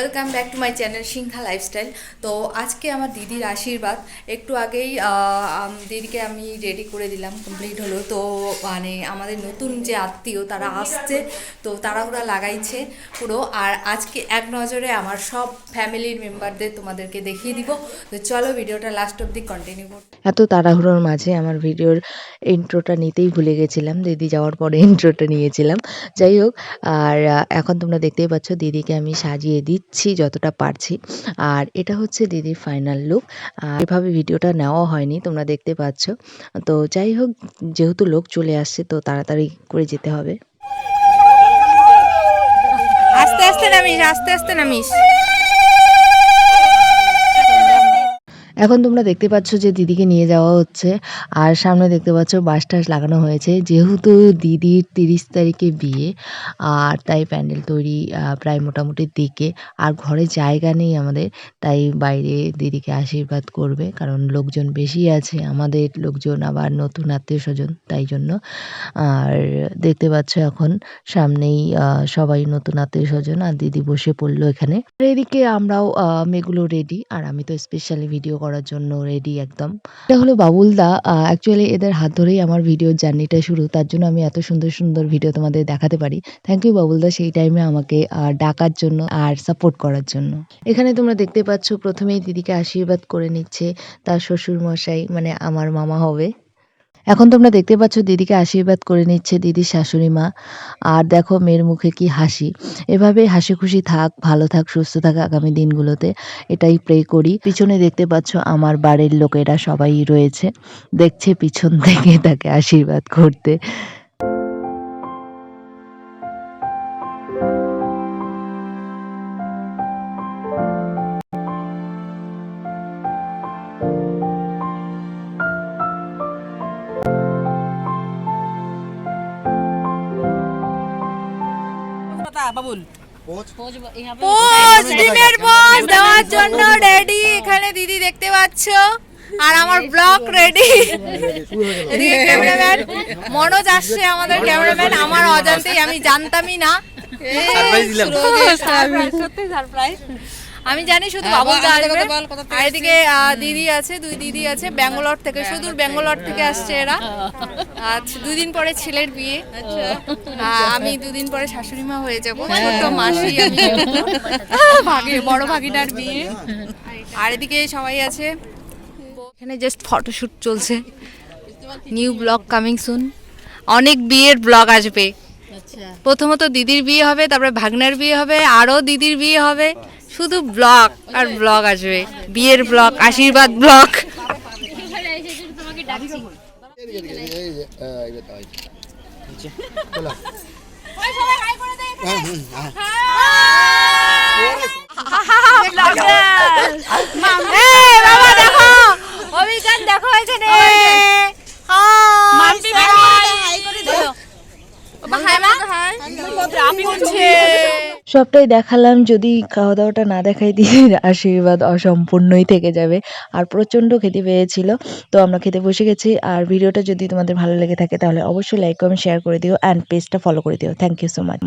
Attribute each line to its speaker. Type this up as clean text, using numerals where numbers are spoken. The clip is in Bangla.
Speaker 1: Welcome back to my channel Sinha lifestyle. তো আজকে আমার দিদির আশীর্বাদ, একটু আগেই দিদিকে আমি রেডি করে দিলাম, কমপ্লিট হলো। তো মানে আমাদের নতুন যে আত্মীয় তারা আসছে, তো তাড়াহুড়া লাগাইছে পুরো। আর আজকে এক নজরে আমার সব ফ্যামিলির মেম্বারদের তোমাদেরকে দেখিয়ে দিব। তো চলো ভিডিওটা লাস্ট অবধি কন্টিনিউ করো।
Speaker 2: এত তাড়াহুড়োর মাঝে আমার ভিডিওর ইন্ট্রোটা নিতেই ভুলে গেছিলাম, দিদি যাওয়ার পরে ইন্ট্রোটা নিয়েছিলাম। যাই হোক, আর এখন তোমরা দেখতেই পাচ্ছ দিদিকে আমি সাজিয়ে দিচ্ছি যতটা পারছি। আর এটা হচ্ছে দিদির ফাইনাল লুক। এভাবে ভিডিওটা নেওয়া হয়নি, তোমরা দেখতে পাচ্ছ। তো যাই হোক, যেহেতু লোক চলে আসছে তো তাড়াতাড়ি করে যেতে হবে।
Speaker 1: আস্তে আস্তে নামিস, আস্তে আস্তে নামিস।
Speaker 2: এখন তোমরা দেখতে পাচ্ছ যে দিদিকে নিয়ে যাওয়া হচ্ছে, আর সামনে দেখতে পাচ্ছ বাস টাস লাগানো হয়েছে। যেহেতু দিদির 30 তারিখে বিয়ে, আর তাই প্যান্ডেল তৈরি প্রায় মোটামুটি দিকে। আর ঘরে জায়গা নেই আমাদের, তাই বাইরে দিদিকে আশীর্বাদ করবে, কারণ লোকজন বেশি আছে, আমাদের লোকজন আবার নতুন আত্মীয় স্বজন, তাই জন্য। আর দেখতে পাচ্ছ এখন সামনেই সবাই নতুন আত্মীয় স্বজন, আর দিদি বসে পড়লো এখানে। এদিকে আমরাও মেয়েগুলো রেডি, আর আমি তো স্পেশালি ভিডিও করার জন্য রেডি একদম। এটা হলো বাবুলদা, অ্যাকচুয়ালি এদের হাত ধরেই আমার ভিডিওর জার্নিটা শুরু, তার জন্য আমি এত সুন্দর সুন্দর ভিডিও তোমাদের দেখাতে পারি। থ্যাংক ইউ বাবুলদা সেই টাইমে আমাকে ডাকার জন্য আর সাপোর্ট করার জন্য। এখানে তোমরা দেখতে পাচ্ছ প্রথমেই দিদিকে আশীর্বাদ করে নিচ্ছে তার শ্বশুর মশাই, মানে আমার মামা হবে। এখন তোমরা দেখতে পাচ্ছ দিদিকে আশীর্বাদ করে নিচ্ছে দিদির শাশুড়ি মা। আর দেখো মেয়ের মুখে কি হাসি। এভাবেই হাসি খুশি থাক, ভালো থাক, সুস্থ থাক আগামী দিনগুলোতে, এটাই প্রে করি। পিছনে দেখতে পাচ্ছ আমার বাড়ির লোকেরা সবাই রয়েছে, দেখছে পিছন থেকে তাকে আশীর্বাদ করতে।
Speaker 1: ডিমের পোজ দেওয়ার জন্য রেডি এখানে দিদি দেখতে পাচ্ছ, আর আমার ব্লগ রেডি। এদিকে ক্যামেরাম্যান মনোজ আসছে, আমাদের ক্যামেরাম্যান, আমার অজান্তেই, আমি জানতামই না। সারপ্রাইজ আমি জানি শুধু বাবুলদা আসবে। আর এদিকে দিদি আছে, দুই দিদি আছে ব্যাঙ্গালোর থেকে, সুদূর ব্যাঙ্গালোর থেকে আসছে এরা। আচ্ছা, 2 দিন পরে ছেলের বিয়ে, আমি 2 দিন পরে শাশুড়ি মা হয়ে যাবো, ছোট মাসি আমি, বড় ভাগিনার বিয়ে। আর এদিকে সবাই আছে, এখানে জাস্ট ফটোশুট চলছে। নিউ ব্লগ কামিং সুন, অনেক বিয়ের ব্লগ আসবে। প্রথমত দিদির বিয়ে হবে, তারপরে ভাগনার বিয়ে হবে, আরো দিদির বিয়ে হবে, শুধু ব্লগ আর ব্লগ আসবে, বিয়ের ব্লগ, আশীর্বাদ ব্লগ। বাবা দেখো, অভিজ্ঞান দেখো এখানে।
Speaker 2: সবটাই দেখালাম, যদি খাওয়া দাওয়াটা না দেখাই দিদির আশীর্বাদ অসম্পূর্ণই থেকে যাবে। আর প্রচণ্ড খেতে পেয়েছিল, তো আমরা খেতে বসে গেছি। আর ভিডিওটা যদি তোমাদের ভালো লেগে থাকে তাহলে অবশ্যই লাইক কমেন্ট শেয়ার করে দিও, অ্যান্ড পেজটা ফলো করে দিও। Thank you so much.